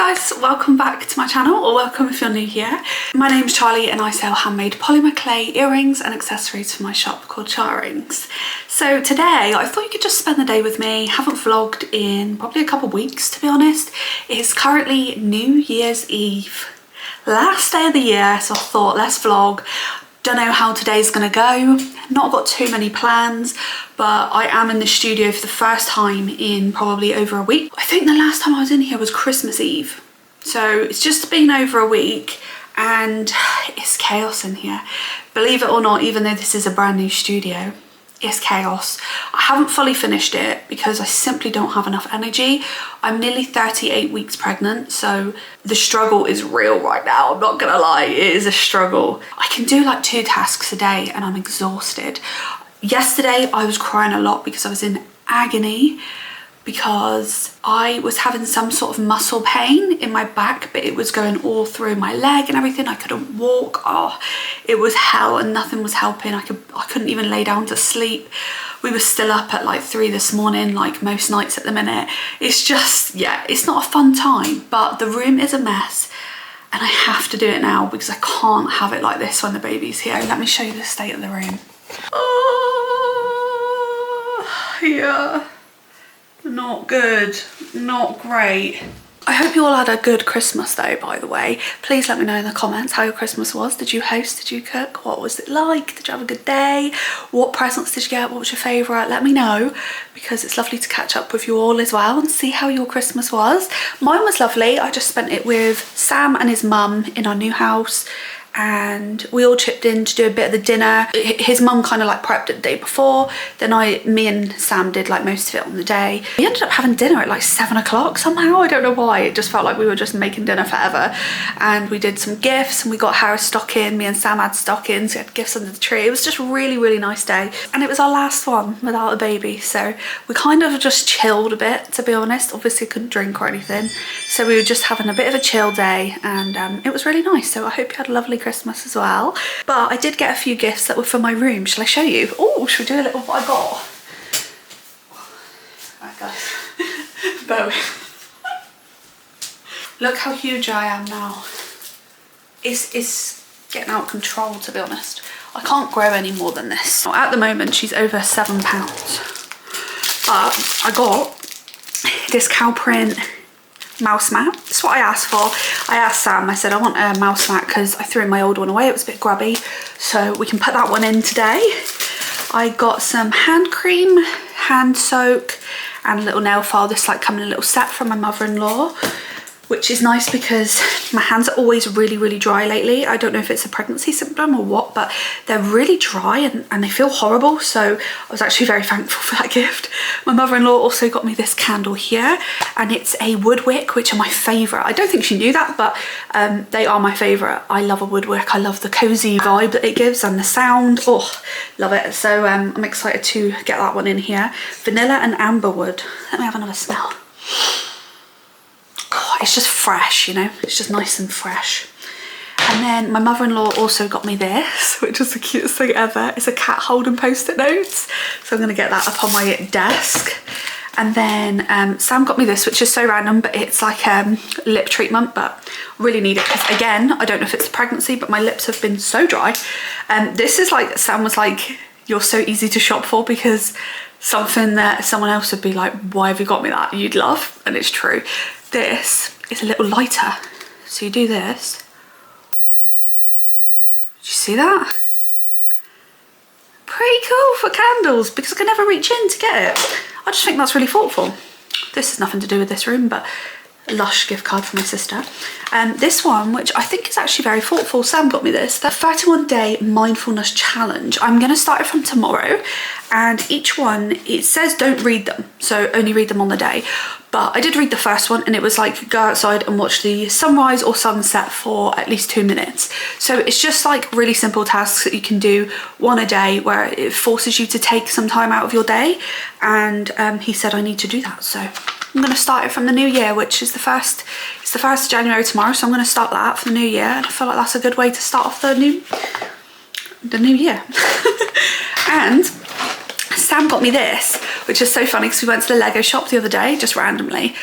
guys, welcome back to my channel, or welcome if you're new here. My name's Charlie and I sell handmade polymer clay earrings and accessories for my shop called Charrings. So today I thought you could just spend the day with me. Haven't vlogged in probably a couple of weeks, to be honest. It's currently New Year's Eve, last day of the year, so I thought let's vlog. Don't know how today's gonna go. Not got too many plans, but I am in the studio for the first time in probably over a week. I think the last time I was in here was Christmas Eve. So it's just been over a week and it's chaos in here. Believe it or not, even though this is a brand new studio, it's chaos. I haven't fully finished it because I simply don't have enough energy. I'm nearly 38 weeks pregnant, so the struggle is real right now. I'm not gonna lie, it is a struggle. I can do like 2 tasks a day and I'm exhausted. Yesterday I was crying a lot because I was in agony because I was having some sort of muscle pain in my back, but it was going all through my leg and everything. I couldn't walk. Oh, it was hell and nothing was helping. I couldn't even lay down to sleep. We were still up at like 3 this morning, like most nights at the minute. It's just, yeah, it's not a fun time, but the room is a mess and I have to do it now because I can't have it like this when the baby's here. Let me show you the state of the room. Oh, yeah. Not good, not great. I hope you all had a good Christmas though, by the way. Please let me know in the comments how your Christmas was. Did you host? Did you cook? What was it like? Did you have a good day? What presents did you get? What was your favourite? Let me know, because it's lovely to catch up with you all as well and see how your Christmas was. Mine was lovely. I just spent it with Sam and his mum in our new house, and we all chipped in to do a bit of the dinner. His mum kind of like prepped it the day before, then me and Sam did like most of it on the day. We ended up having dinner at like 7 o'clock somehow. I don't know why, it just felt like we were just making dinner forever. And we did some gifts and we got Harris stocking. Me and Sam had stockings, we had gifts under the tree. It was just a really, really nice day. And it was our last one without a baby, so we kind of just chilled a bit, to be honest. Obviously couldn't drink or anything, so we were just having a bit of a chill day, and it was really nice. So I hope you had a lovely Christmas as well. But I did get a few gifts that were for my room. Shall I show you? Oh, should we do a little what I got? Alright guys, bow. Look how huge I am now. It's getting out of control, to be honest. I can't grow any more than this. At the moment she's over 7 pounds, but I got this cow print mouse mat. That's what I asked for. I asked Sam, I said I want a mouse mat because I threw my old one away, it was a bit grubby, so we can put that one in today. I got some hand cream, hand soak and a little nail file. This like come in a little set from my mother-in-law, which is nice because my hands are always really, really dry lately. I don't know if it's a pregnancy symptom or what, but they're really dry and they feel horrible. So I was actually very thankful for that gift. My mother-in-law also got me this candle here, and it's a wood wick, which are my favourite. I don't think she knew that, but they are my favourite. I love a wood wick. I love the cozy vibe that it gives and the sound. Oh, love it. So I'm excited to get that one in here. Vanilla and amber wood. Let me have another smell. Oh, it's just fresh, you know, it's just nice and fresh. And then my mother-in-law also got me this, which is the cutest thing ever. It's a cat holding post-it notes, so I'm gonna get that up on my desk. And then Sam got me this, which is so random, but it's like lip treatment, but really need it because, again, I don't know if it's a pregnancy, but my lips have been so dry. And this is like, Sam was like, you're so easy to shop for, because something that someone else would be like, why have you got me that? You'd love, and it's true. This is a little lighter, so you do this. Did you see that? Pretty cool for candles, because I can never reach in to get it. I just think that's really thoughtful. This has nothing to do with this room, but a Lush gift card for my sister. This one, which I think is actually very thoughtful, Sam got me this, the 31-day mindfulness challenge. I'm gonna start it from tomorrow, and each one, it says don't read them, so only read them on the day. But I did read the first one, and it was like, go outside and watch the sunrise or sunset for at least 2 minutes. So it's just like really simple tasks that you can do one a day, where it forces you to take some time out of your day. And he said I need to do that, so I'm gonna start it from the new year, which is the 1st, it's the 1st of January tomorrow, so I'm gonna start that for the new year, and I feel like that's a good way to start off the new year. And Sam got me this, which is so funny because we went to the Lego shop the other day, just randomly,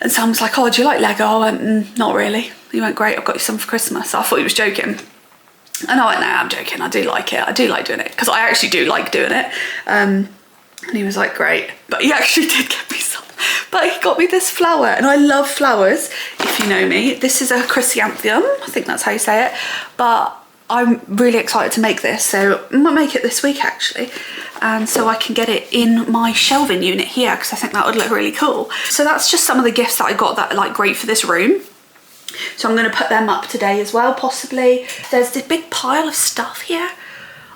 And Sam was like, oh, do you like Lego? I went, not really. He went, great, I've got you some for Christmas. I thought he was joking. And I went, no, I'm joking, I do like it. I do like doing it, because I actually do like doing it. And he was like, great. But he actually did get me some. But he got me this flower, and I love flowers, if you know me. This is a chrysanthemum, I think that's how you say it. But I'm really excited to make this, so I might make it this week actually. And so I can get it in my shelving unit here, because I think that would look really cool. So that's just some of the gifts that I got that are like great for this room. So I'm going to put them up today as well, possibly. There's this big pile of stuff here.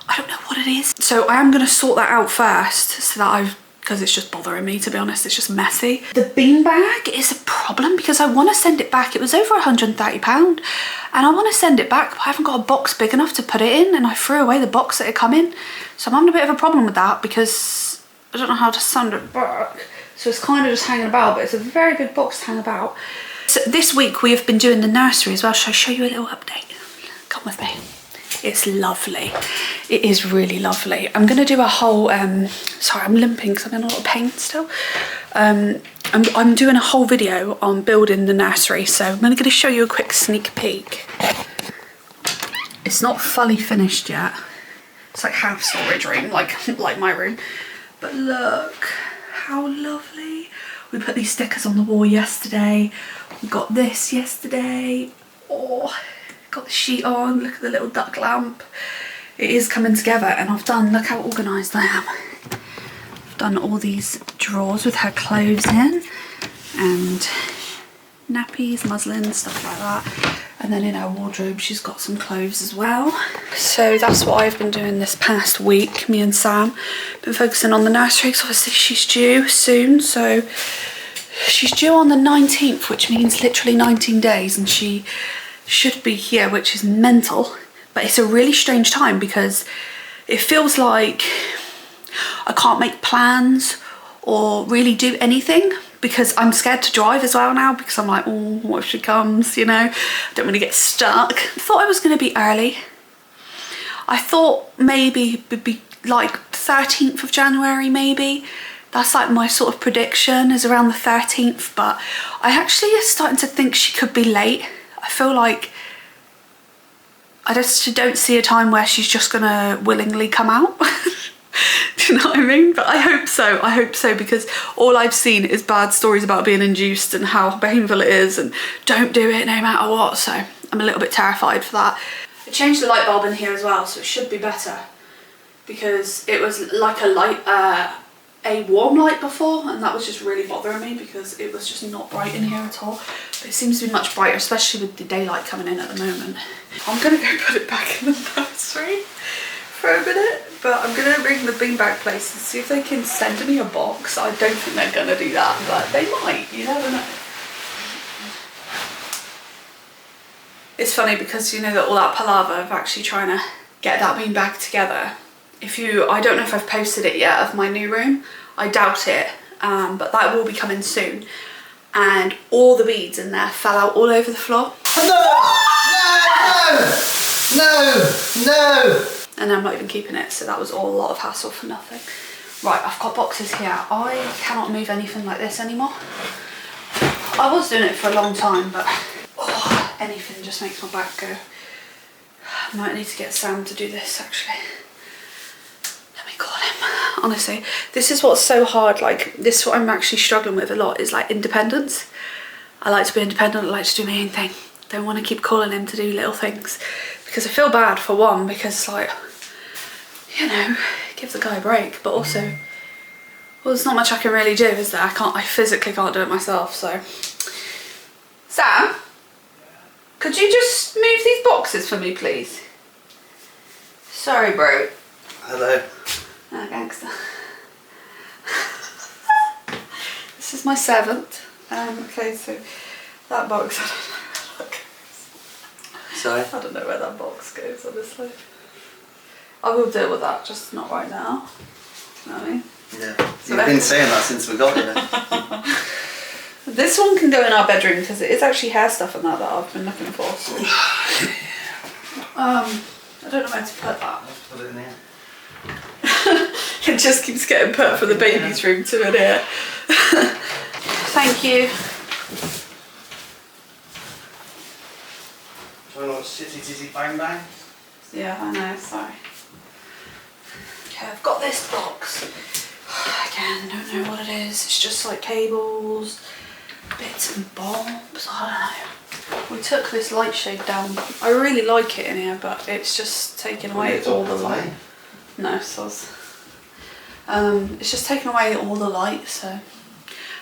I don't know what it is. So I am going to sort that out first, so that because it's just bothering me, to be honest. It's just messy. The beanbag is a problem because I want to send it back. It was over £130 and I want to send it back, but I haven't got a box big enough to put it in, and I threw away the box that it come in. So I'm having a bit of a problem with that because I don't know how to send it back. So it's kind of just hanging about, but it's a very big box to hang about. So this week we have been doing the nursery as well. Shall I show you a little update? Come with me. It's lovely. It is really lovely. I'm going to do a whole, sorry, I'm limping because I'm in a lot of pain still. I'm doing a whole video on building the nursery, so I'm going to show you a quick sneak peek. It's not fully finished yet. It's like half storage room, like my room. But look how lovely. We put these stickers on the wall yesterday. We got this yesterday. Oh, got the sheet on. Look at the little duck lamp. It is coming together, and I've done, look how organised I am. I've done all these drawers with her clothes in, and nappies, muslin, stuff like that. And then in her wardrobe she's got some clothes as well. So that's what I've been doing this past week. Me and Sam been focusing on the nursery, because obviously she's due soon. So she's due on the 19th, which means literally 19 days, and she should be here, which is mental. But it's a really strange time because it feels like I can't make plans or really do anything, because I'm scared to drive as well now, because I'm like, oh, what if she comes, you know? I don't want to get stuck. I thought I was going to be early. I thought maybe it'd be like 13th of January maybe. That's like my sort of prediction, is around the 13th, but I actually is starting to think she could be late. I feel like I just don't see a time where she's just gonna willingly come out. Do you know what I mean? But I hope so. I hope so, because all I've seen is bad stories about being induced and how painful it is, and don't do it no matter what. So I'm a little bit terrified for that. I changed the light bulb in here as well, so it should be better, because it was like a warm light before, and that was just really bothering me because it was just not bright in here at all. But it seems to be much brighter, especially with the daylight coming in at the moment. I'm gonna go put it back in the nursery for a minute, but I'm gonna ring the beanbag place and see if they can send me a box. I don't think they're gonna do that, but they might, you never know. It's funny because you know that all that palaver of actually trying to get that beanbag together. I don't know if I've posted it yet of my new room. I doubt it, but that will be coming soon. And all the beads in there fell out all over the floor. No! And I'm not even keeping it, so that was all a lot of hassle for nothing. Right, I've got boxes here. I cannot move anything like this anymore. I was doing it for a long time, but anything just makes my back go. I might need to get Sam to do this actually. Call him. Honestly, this is what's so hard. Like, this is what I'm actually struggling with a lot, is like independence. I like to be independent. I like to do my own thing. Don't want to keep calling him to do little things, because I feel bad, for one, because like, you know, give the guy a break, but also, well, there's not much I can really do, is there? I physically can't do it myself. So Sam, could you just move these boxes for me, please? Sorry, bro. Hello. Oh, gangster. This is my 7th. Okay, so that box, I don't know where that goes. Sorry? I don't know where that box goes, honestly. I will deal with that, just not right now. You know what I mean? Yeah. So you've been saying that since we got here. This one can go in our bedroom, because it is actually hair stuff and that I've been looking for. So. I don't know where to put that. Let's put it in here. It just keeps getting put from the baby's room to in here. Thank you. Trying to watch Titty Titty Bang Bang. Yeah, I know, sorry. Okay, I've got this box. Again, don't know what it is. It's just like cables, bits and bobs, I don't know. We took this light shade down. I really like it in here, but it's just taking away all the light. No, soz. It's just taken away all the light, so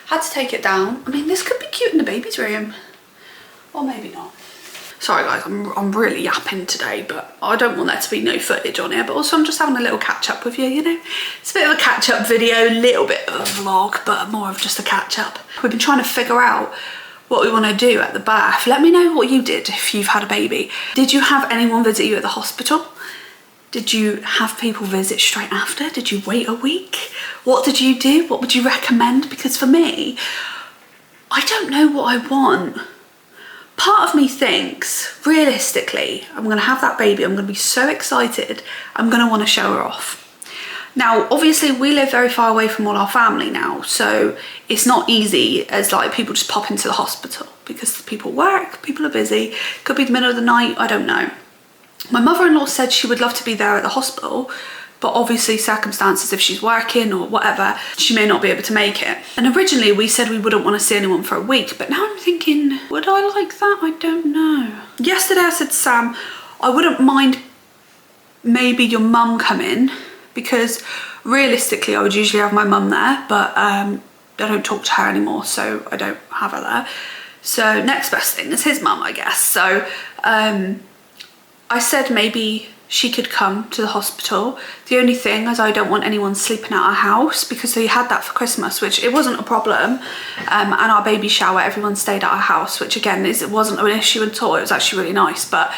had to take it down. I mean, this could be cute in the baby's room, or maybe not. Sorry guys, I'm really yapping today, but I don't want there to be no footage on here, but also I'm just having a little catch up with you, you know? It's a bit of a catch up video, a little bit of a vlog, but more of just a catch up. We've been trying to figure out what we want to do at the birth. Let me know what you did if you've had a baby. Did you have anyone visit you at the hospital? Did you have people visit straight after? Did you wait a week? What did you do? What would you recommend? Because for me, I don't know what I want. Part of me thinks, realistically, I'm gonna have that baby, I'm gonna be so excited, I'm gonna wanna show her off. Now, obviously we live very far away from all our family now, so it's not easy as like people just pop into the hospital because people work, people are busy, could be the middle of the night, I don't know. My mother-in-law said she would love to be there at the hospital, but obviously circumstances, if she's working or whatever, she may not be able to make it. And originally we said we wouldn't want to see anyone for a week, but now I'm thinking, would I like that? I don't know. Yesterday I said to Sam, I wouldn't mind maybe your mum coming, because realistically I would usually have my mum there, but I don't talk to her anymore, so I don't have her there. So next best thing is his mum, I guess. So I said maybe she could come to the hospital. The only thing is I don't want anyone sleeping at our house, because we had that for Christmas, which it wasn't a problem. And our baby shower, everyone stayed at our house, which again, it wasn't an issue at all. It was actually really nice. But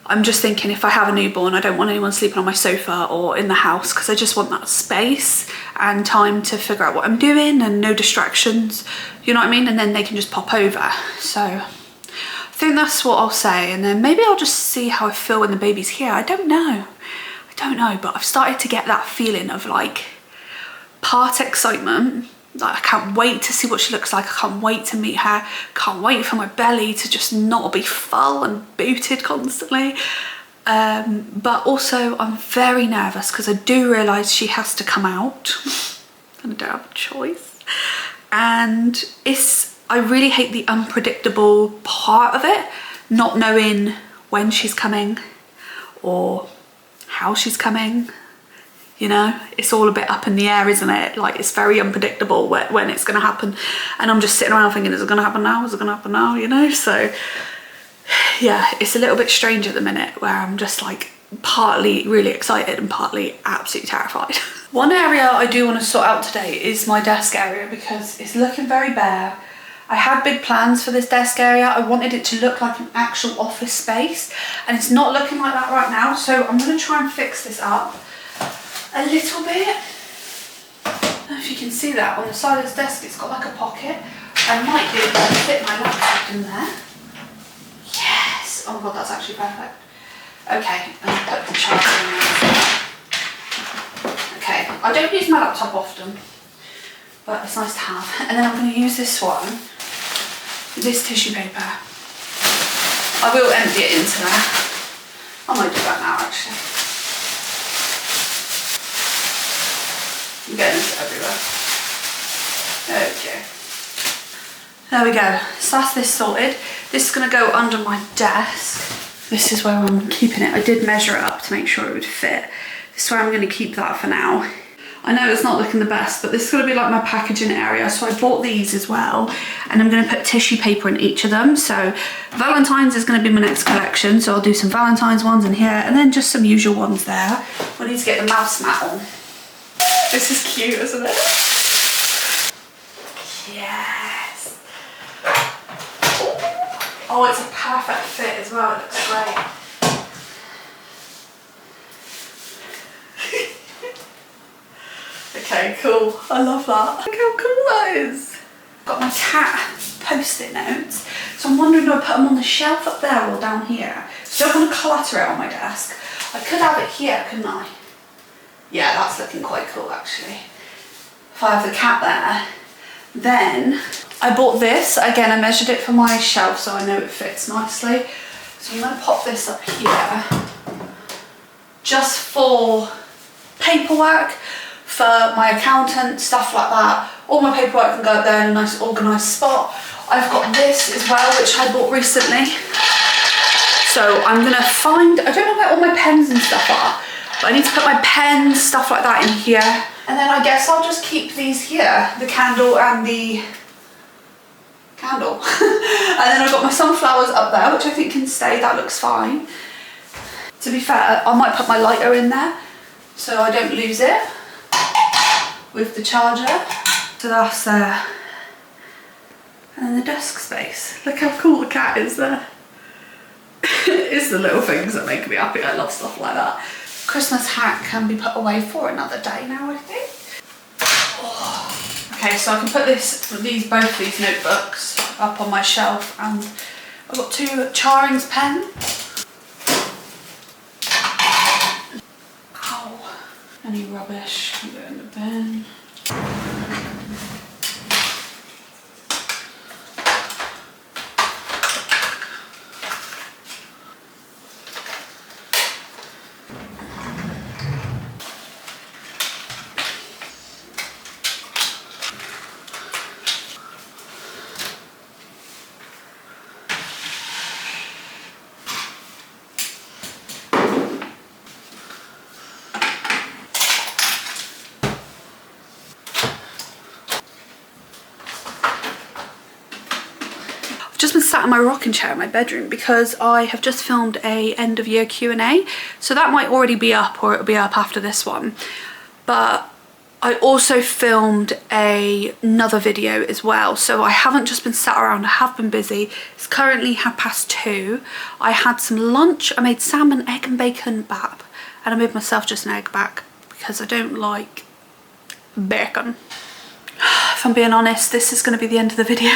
I'm just thinking, if I have a newborn, I don't want anyone sleeping on my sofa or in the house, because I just want that space and time to figure out what I'm doing and no distractions, you know what I mean? And then they can just pop over. So I think that's what I'll say, and then maybe I'll just see how I feel when the baby's here. I don't know, but I've started to get that feeling of like part excitement, like I can't wait to see what she looks like, I can't wait to meet her, can't wait for my belly to just not be full and booted constantly, but also I'm very nervous because I do realise she has to come out and I don't have a choice, and I really hate the unpredictable part of it, not knowing when she's coming or how she's coming, you know? It's all a bit up in the air, isn't it? Like, it's very unpredictable when it's gonna happen. And I'm just sitting around thinking, is it gonna happen now? Is it gonna happen now, you know? So yeah, it's a little bit strange at the minute where I'm just like partly really excited and partly absolutely terrified. One area I do want to sort out today is my desk area, because it's looking very bare. I had big plans for this desk area. I wanted it to look like an actual office space, and it's not looking like that right now. So I'm going to try and fix this up a little bit. I don't know if you can see that on the side of this desk, it's got like a pocket. I might be able to fit my laptop in there. Yes! Oh my god, that's actually perfect. Okay, I'm going to put the charger in there. Okay, I don't use my laptop often, but it's nice to have. And then I'm going to use this one, this tissue paper. I will empty it into there. I might do that now actually. I'm getting this everywhere. Okay. There we go. So that's this sorted. This is going to go under my desk. This is where I'm keeping it. I did measure it up to make sure it would fit. This is where I'm going to keep that for now. I know it's not looking the best, but this is going to be like my packaging area. So I bought these as well, and I'm going to put tissue paper in each of them. So Valentine's is going to be my next collection. So I'll do some Valentine's ones in here, and then just some usual ones there. I need to get the mouse mat on. This is cute, isn't it? Yes. Oh, it's a perfect fit as well. It looks great. Okay, cool. I love that. Look how cool that is. Got my cat post-it notes. So I'm wondering, do I put them on the shelf up there or down here? So I don't want to clutter it on my desk. I could have it here, couldn't I? Yeah, that's looking quite cool actually. If I have the cat there. Then I bought this. Again, I measured it for my shelf so I know it fits nicely. So I'm going to pop this up here just for paperwork, for my accountant, stuff like that. All my paperwork can go up there in a nice organised spot. I've got this as well, which I bought recently. So I'm going to find, I don't know where all my pens and stuff are, but I need to put my pens, stuff like that in here. And then I guess I'll just keep these here, the candle and the candle. And then I've got my sunflowers up there, which I think can stay, that looks fine. To be fair, I might put my lighter in there so I don't lose it with the charger. So that's there. And then the desk space. Look how cool the cat is there. It's the little things that make me happy. I love stuff like that. Christmas hat can be put away for another day now, I think. Oh. Okay, so I can put both these notebooks up on my shelf, and I've got 2 Charings pens. Ow. Any rubbish can go in the bin. Just been sat in my rocking chair in my bedroom because I have just filmed a end of year Q&A, so that might already be up, or it'll be up after this one. But I also filmed another video as well, so I haven't just been sat around, I have been busy. It's currently 2:30. I had some lunch, I made salmon, egg and bacon bap, and I made myself just an egg back because I don't like bacon. If I'm being honest, this is going to be the end of the video.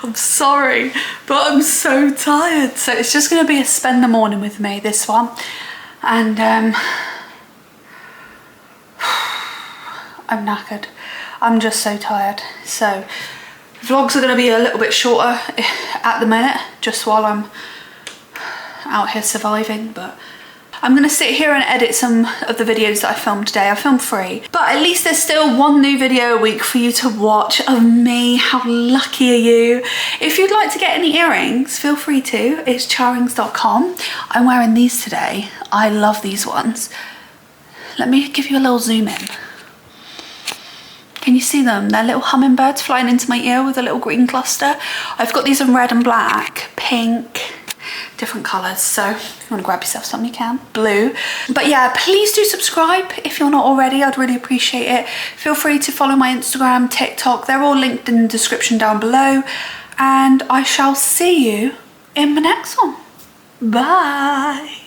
I'm sorry, but I'm so tired. So it's just going to be a spend the morning with me, this one. And I'm knackered. I'm just so tired. So vlogs are going to be a little bit shorter at the minute, just while I'm out here surviving. But I'm going to sit here and edit some of the videos that I filmed today. I filmed 3, but at least there's still 1 new video a week for you to watch of me. How lucky are you? If you'd like to get any earrings, feel free to. It's charings.com. I'm wearing these today. I love these ones. Let me give you a little zoom in. Can you see them? They're little hummingbirds flying into my ear with a little green cluster. I've got these in red and black, pink, different colours, so if you want to grab yourself some you can. Blue. But yeah, please do subscribe if you're not already. I'd really appreciate it. Feel free to follow my Instagram, TikTok. They're all linked in the description down below, and I shall see you in the next one. Bye.